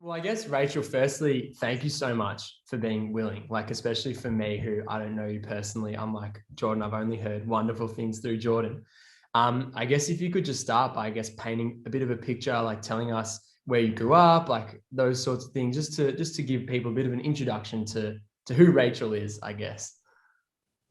Well, I guess, Rachel, firstly, thank you so much for being willing, like, especially for me, who I don't know you personally. I'm like, Jordan, I've only heard wonderful things through Jordan. I guess if you could just start by, I guess, painting a bit of a picture, like telling us where you grew up, like those sorts of things, just to give people a bit of an introduction to who Rachel is, I guess.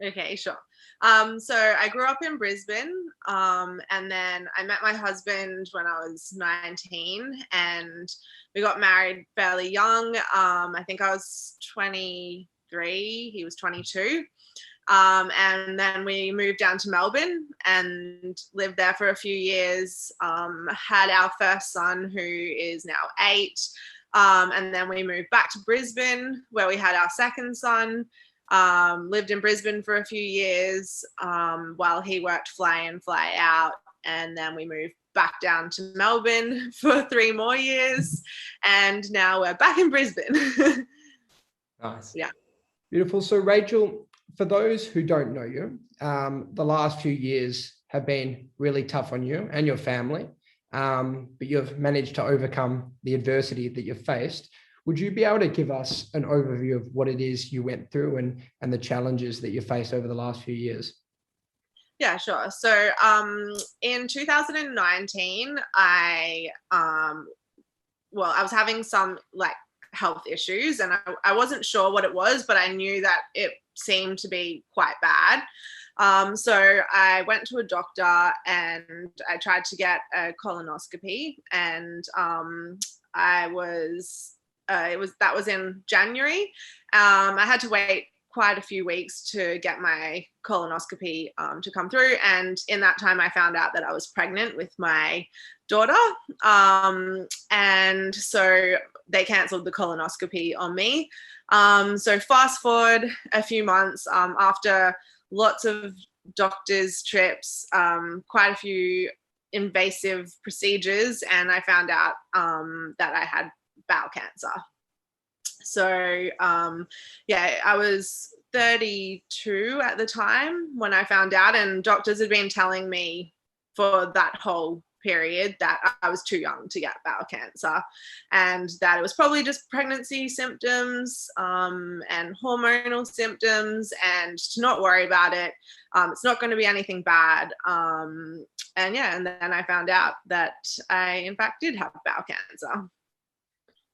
Okay, sure. So I grew up in Brisbane, and then I met my husband when I was 19, and we got married fairly young. I think I was 23, he was 22. And then we moved down to Melbourne and lived there for a few years. Had our first son, who is now 8. And then we moved back to Brisbane, where we had our second son. Lived in Brisbane for a few years while he worked fly in, fly out. And then we moved back down to Melbourne for 3 more years. And now we're back in Brisbane. Nice. Yeah. Beautiful. So Rachel, for those who don't know you, the last few years have been really tough on you and your family, but you've managed to overcome the adversity that you've faced. Would you be able to give us an overview of what it is you went through and the challenges that you faced over the last few years? Yeah, sure. So in 2019, I was having some like health issues, and I wasn't sure what it was, but I knew that it seemed to be quite bad. So I went to a doctor and I tried to get a colonoscopy, and that was in January. I had to wait quite a few weeks to get my colonoscopy to come through, and in that time I found out that I was pregnant with my daughter, and so they cancelled the colonoscopy on me. So fast forward a few months, after lots of doctors' trips, quite a few invasive procedures, and I found out that I had bowel cancer. So I was 32 at the time when I found out, and doctors had been telling me for that whole period that I was too young to get bowel cancer, and that it was probably just pregnancy symptoms and hormonal symptoms, and to not worry about it. It's not going to be anything bad. And then I found out that I in fact did have bowel cancer.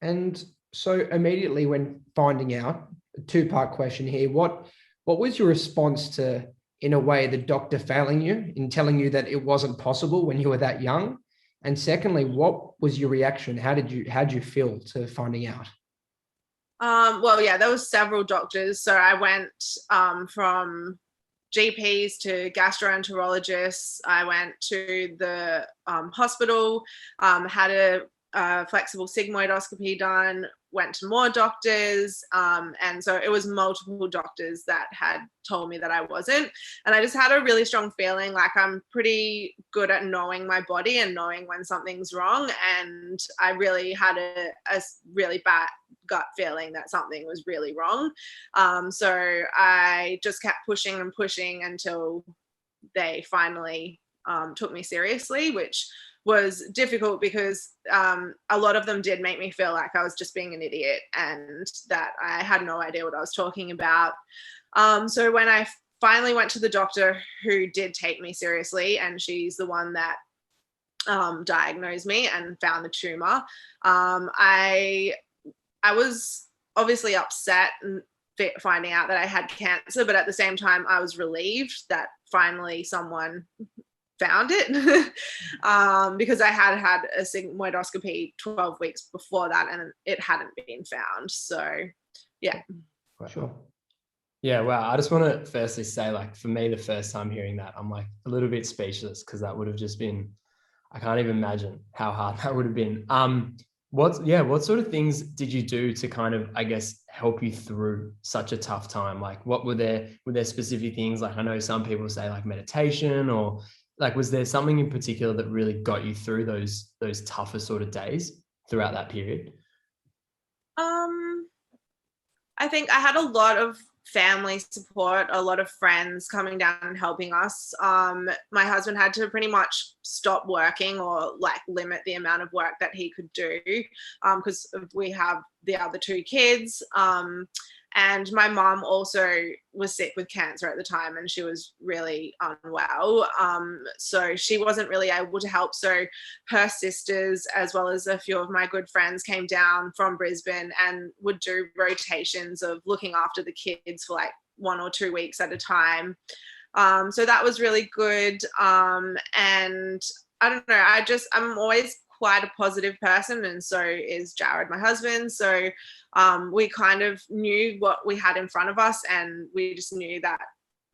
And so immediately when finding out, a 2-part question here, what was your response to, in a way, the doctor failing you in telling you that it wasn't possible when you were that young? And secondly, what was your reaction? How did you feel to finding out? There was several doctors. So I went from GPs to gastroenterologists. I went to the hospital, had a flexible sigmoidoscopy done, went to more doctors, and so it was multiple doctors that had told me that I wasn't, and I just had a really strong feeling. Like, I'm pretty good at knowing my body and knowing when something's wrong, and I really had a really bad gut feeling that something was really wrong. So I just kept pushing and pushing until they finally took me seriously, which was difficult because a lot of them did make me feel like I was just being an idiot and that I had no idea what I was talking about. So when I finally went to the doctor who did take me seriously, and she's the one that diagnosed me and found the tumor, I was obviously upset and finding out that I had cancer, but at the same time I was relieved that finally someone found it because I had a sigmoidoscopy 12 weeks before that and it hadn't been found. So yeah. Sure. Yeah, wow. I just want to firstly say, like, for me, the first time hearing that, I'm like a little bit speechless, because that would have just been, I can't even imagine how hard that would have been. What sort of things did you do to kind of, I guess, help you through such a tough time? Like, what were there specific things? Like, I know some people say like meditation, or like, was there something in particular that really got you through those tougher sort of days throughout that period? I think I had a lot of family support, a lot of friends coming down and helping us. My husband had to pretty much stop working or like limit the amount of work that he could do because we have the other two kids. And my mom also was sick with cancer at the time and she was really unwell. So she wasn't really able to help. So her sisters, as well as a few of my good friends, came down from Brisbane and would do rotations of looking after the kids for like 1 or 2 weeks at a time. So that was really good. And I don't know, I'm always quite a positive person, and so is Jared, my husband. So we kind of knew what we had in front of us, and we just knew that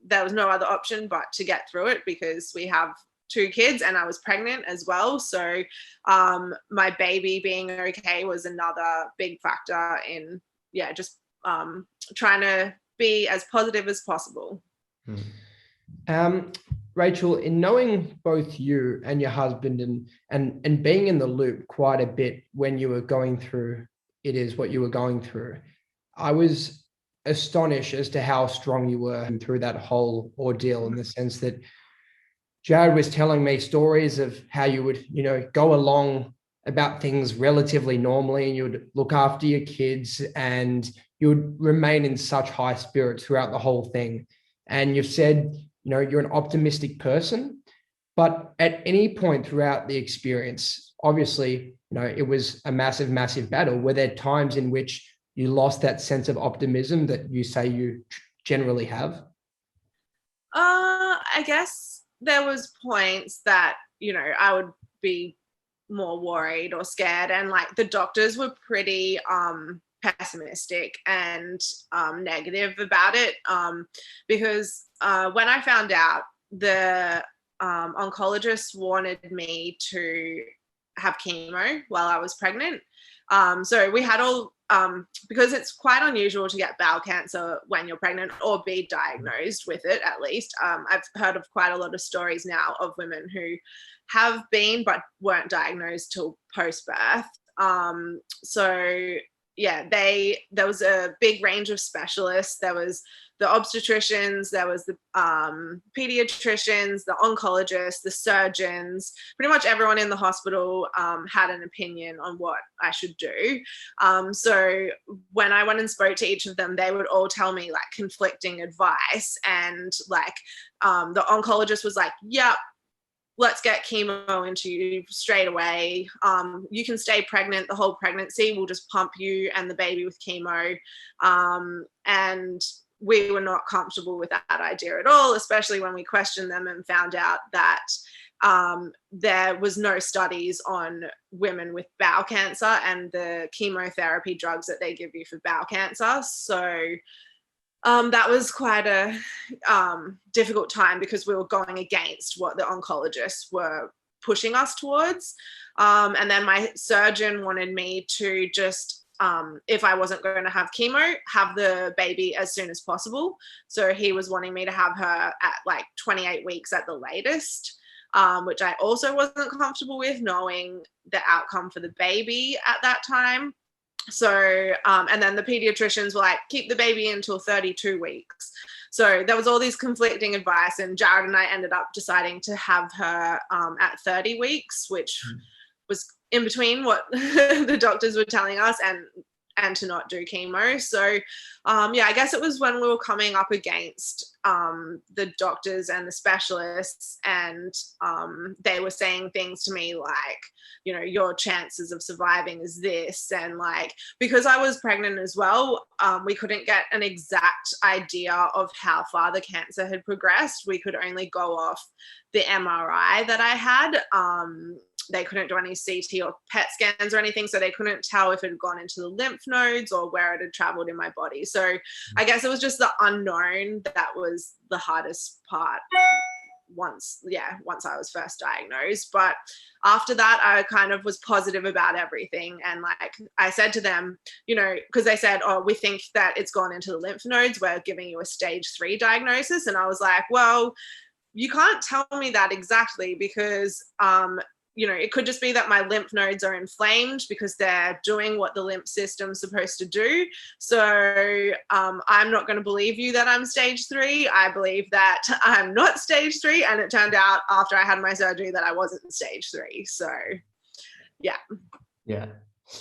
there was no other option but to get through it because we have 2 kids and I was pregnant as well. So my baby being okay was another big factor in just trying to be as positive as possible. Rachel, in knowing both you and your husband and being in the loop quite a bit when you were going through what you were going through, I was astonished as to how strong you were through that whole ordeal, in the sense that Jared was telling me stories of how you would, go along about things relatively normally and you would look after your kids and you would remain in such high spirits throughout the whole thing. And you've said, you're an optimistic person, but at any point throughout the experience, obviously, it was a massive, massive battle. Were there times in which you lost that sense of optimism that you say you generally have? I guess there was points that, I would be more worried or scared, and like the doctors were pretty pessimistic and negative about it, because when I found out, the oncologist wanted me to have chemo while I was pregnant. So we had all, because it's quite unusual to get bowel cancer when you're pregnant or be diagnosed with it, at least. I've heard of quite a lot of stories now of women who have been but weren't diagnosed till post-birth. So yeah, there was a big range of specialists. There was the obstetricians, there was the pediatricians, the oncologists, the surgeons. Pretty much everyone in the hospital had an opinion on what I should do. So when I went and spoke to each of them, they would all tell me like conflicting advice. And like the oncologist was like, "Yep, let's get chemo into you straight away. You can stay pregnant the whole pregnancy. We'll just pump you and the baby with chemo." And we were not comfortable with that idea at all, especially when we questioned them and found out that there was no studies on women with bowel cancer and the chemotherapy drugs that they give you for bowel cancer. So that was quite a difficult time because we were going against what the oncologists were pushing us towards. And then my surgeon wanted me to just, if I wasn't going to have chemo, have the baby as soon as possible. So he was wanting me to have her at like 28 weeks at the latest, which I also wasn't comfortable with, knowing the outcome for the baby at that time. So, and then the pediatricians were like, keep the baby until 32 weeks. So there was all these conflicting advice, and Jared and I ended up deciding to have her at 30 weeks, which was in between what the doctors were telling us and to not do chemo. So I guess it was when we were coming up against the doctors and the specialists, and they were saying things to me like, your chances of surviving is this. And like, because I was pregnant as well, we couldn't get an exact idea of how far the cancer had progressed. We could only go off the MRI that I had. They couldn't do any CT or PET scans or anything, so they couldn't tell if it had gone into the lymph nodes or where it had traveled in my body. So I guess it was just the unknown that was the hardest part once I was first diagnosed. But after that, I kind of was positive about everything. And like I said to them, because they said, "Oh, we think that it's gone into the lymph nodes. We're giving you a stage 3 diagnosis." And I was like, well, you can't tell me that exactly, because it could just be that my lymph nodes are inflamed because they're doing what the lymph system's supposed to do. So I'm not going to believe you that I'm stage 3. I believe that I'm not stage 3. And it turned out after I had my surgery that I wasn't stage 3. So yeah. Yeah.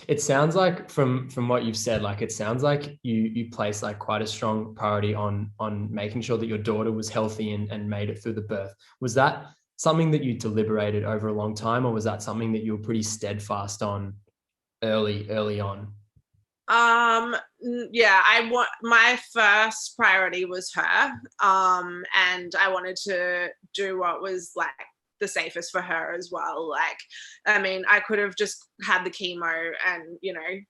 It sounds like from what you've said, like it sounds like you place like quite a strong priority on making sure that your daughter was healthy and made it through the birth. Was that something that you deliberated over a long time, or was that something that you were pretty steadfast on early on? Yeah, my first priority was her. And I wanted to do what was like the safest for her as well. Like, I mean, I could have just had the chemo and,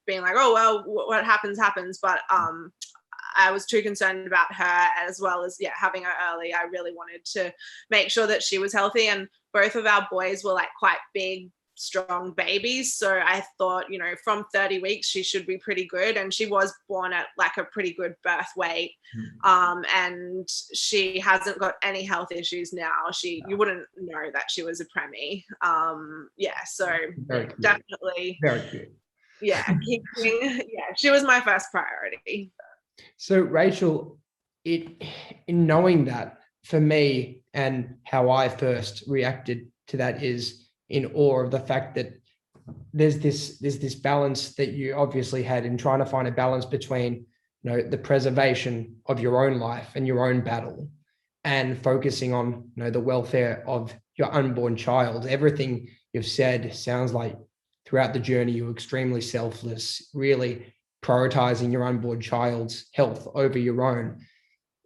being like, oh, well, what happens. But, I was too concerned about her, as well as, having her early. I really wanted to make sure that she was healthy, and both of our boys were like quite big, strong babies. So I thought, from 30 weeks, she should be pretty good. And she was born at like a pretty good birth weight. And she hasn't got any health issues now. You wouldn't know that she was a preemie. So definitely. Very cute. Yeah, she was my first priority. So Rachel, in knowing that, for me, and how I first reacted to that is in awe of the fact that there's this balance that you obviously had in trying to find a balance between, the preservation of your own life and your own battle, and focusing on, the welfare of your unborn child. Everything you've said sounds like throughout the journey you were extremely selfless, really prioritizing your unborn child's health over your own.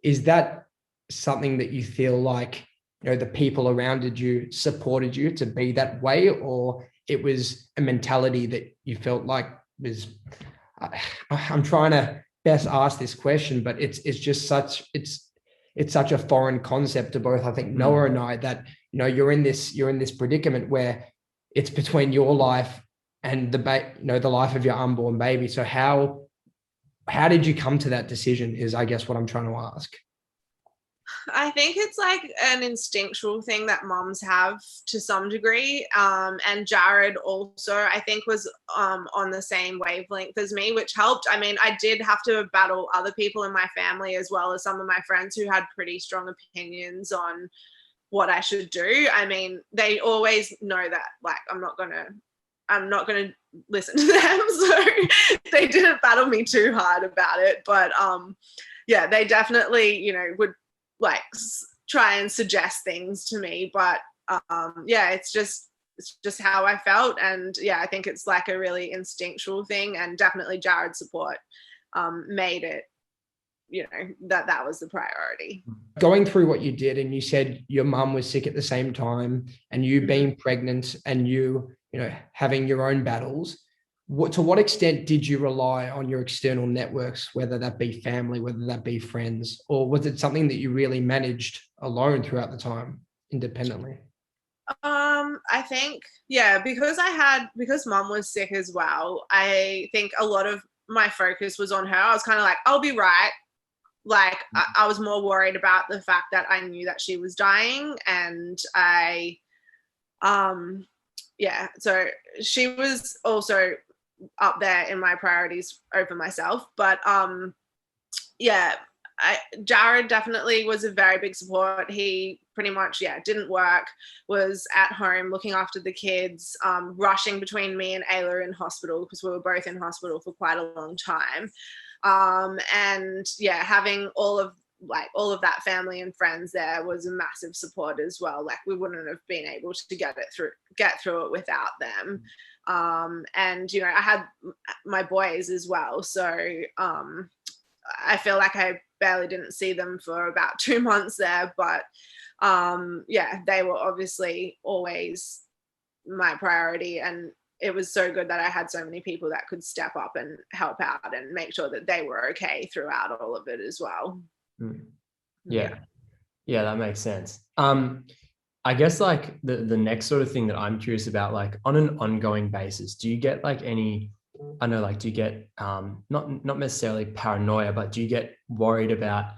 Is that something that you feel like, the people around you supported you to be that way, or it was a mentality that you felt like was, I'm trying to best ask this question, but it's just it's such a foreign concept to both, I think, Noah and I, that, you're in this predicament where it's between your life and the life of your unborn baby. So how did you come to that decision is, I guess, what I'm trying to ask. I think it's like an instinctual thing that moms have to some degree. And Jared also, I think, was on the same wavelength as me, which helped. I mean, I did have to battle other people in my family, as well as some of my friends who had pretty strong opinions on what I should do. I mean, they always know that, like, I'm not going to listen to them. So they didn't battle me too hard about it. But they definitely, would like try and suggest things to me. But it's just how I felt. And I think it's like a really instinctual thing. And definitely Jared's support made it, that was the priority. Going through what you did, and you said your mum was sick at the same time, and you being pregnant, and you having your own battles, to what extent did you rely on your external networks, whether that be family, whether that be friends, or was it something that you really managed alone throughout the time, independently? I think, because mum was sick as well, I think a lot of my focus was on her. I was kind of like, I'll be right. Like, I was more worried about the fact that I knew that she was dying, and so she was also up there in my priorities over myself. But Jared definitely was a very big support. He pretty much didn't work, was at home looking after the kids, rushing between me and Ayla in hospital, because we were both in hospital for quite a long time. And having all of that family and friends there was a massive support as well. Like, we wouldn't have been able to get through it without them. And I had my boys as well, so I feel like I barely didn't see them for about 2 months there. But they were obviously always my priority, and it was so good that I had so many people that could step up and help out and make sure that they were okay throughout all of it as well. Yeah, that makes sense. I guess like the next sort of thing that I'm curious about, like on an ongoing basis, do you get like any, I know, like, do you get not necessarily paranoia, but do you get worried about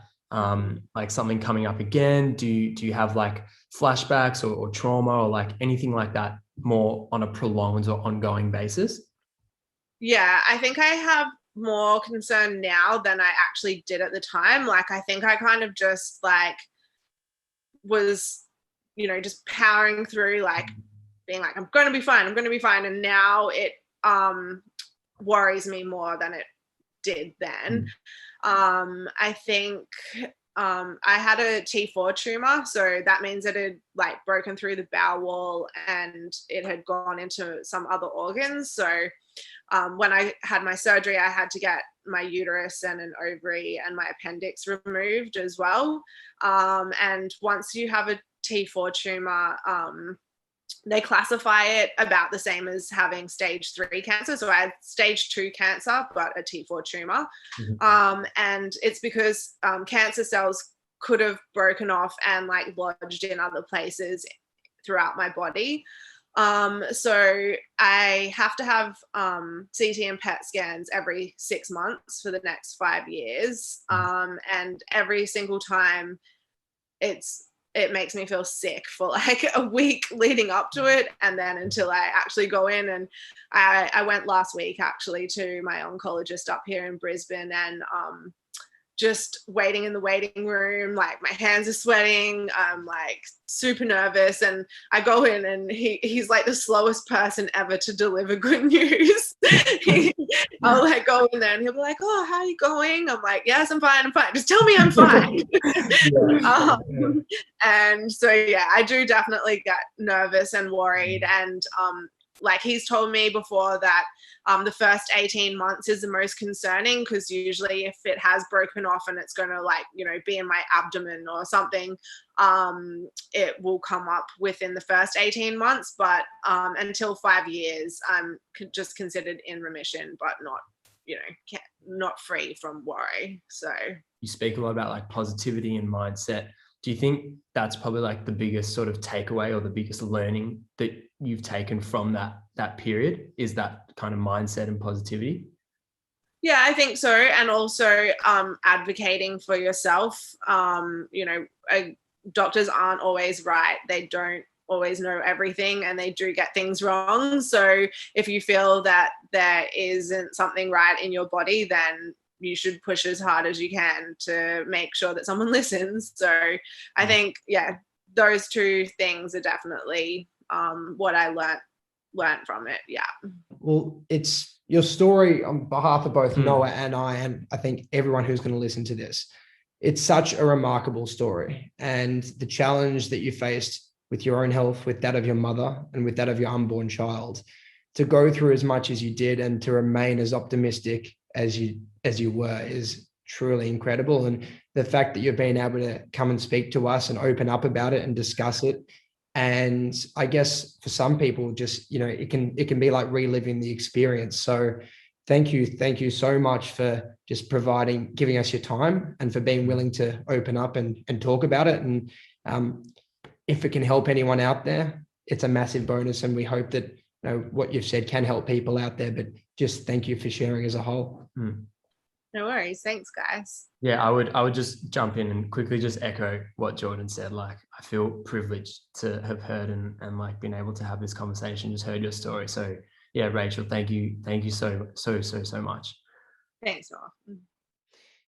like something coming up again? Do you have like flashbacks or trauma or like anything like that more on a prolonged or ongoing basis? Yeah, I think I have more concern now than I actually did at the time. Like, I think I kind of just like was, just powering through, like being like, I'm going to be fine. I'm going to be fine. And now it worries me more than it did then. I think I had a T4 tumor, so that means it had like broken through the bowel wall and it had gone into some other organs. So when I had my surgery, I had to get my uterus and an ovary and my appendix removed as well. And once you have a T4 tumor, they classify it about the same as having stage 3 cancer. So I had stage 2 cancer, but a T4 tumor. And it's because cancer cells could have broken off and like lodged in other places throughout my body. So I have to have CT and PET scans every 6 months for the next 5 years. And every single time it makes me feel sick for like a week leading up to it, and then until I actually go in. And I went last week actually to my oncologist up here in Brisbane, and just waiting in the waiting room, like my hands are sweating, I'm like super nervous, and I go in and he's like the slowest person ever to deliver good news. I'll like go in there and he'll be like, oh, how are you going? I'm like, yes, I'm fine, just tell me I'm fine. And so yeah, I do definitely get nervous and worried, and like he's told me before that the first 18 months is the most concerning, because usually if it has broken off and it's going to like, be in my abdomen or something, it will come up within the first 18 months. But until 5 years, I'm just considered in remission, but not, not free from worry. So you speak a lot about like positivity and mindset. Do you think that's probably like the biggest sort of takeaway or the biggest learning that you've taken from that period, is that kind of mindset and positivity? Yeah, I think so. And also advocating for yourself. Doctors aren't always right. They don't always know everything, and they do get things wrong. So if you feel that there isn't something right in your body, then you should push as hard as you can to make sure that someone listens. So I think, yeah, those two things are definitely what I learned from it. Yeah. Well, it's your story on behalf of both Noah and I think everyone who's going to listen to this. It's such a remarkable story, and the challenge that you faced with your own health, with that of your mother, and with that of your unborn child, to go through as much as you did and to remain as optimistic as you were is truly incredible. And the fact that you've been able to come and speak to us and open up about it and discuss it. And I guess for some people, just, it can be like reliving the experience. So thank you so much for just giving us your time, and for being willing to open up and talk about it. And if it can help anyone out there, it's a massive bonus. And we hope that what you've said can help people out there. But just thank you for sharing as a whole. No worries. Thanks, guys. Yeah, I would just jump in and quickly just echo what Jordan said. Like, I feel privileged to have heard and like been able to have this conversation, just heard your story. So yeah, Rachel, thank you so much. Thanks, Noah.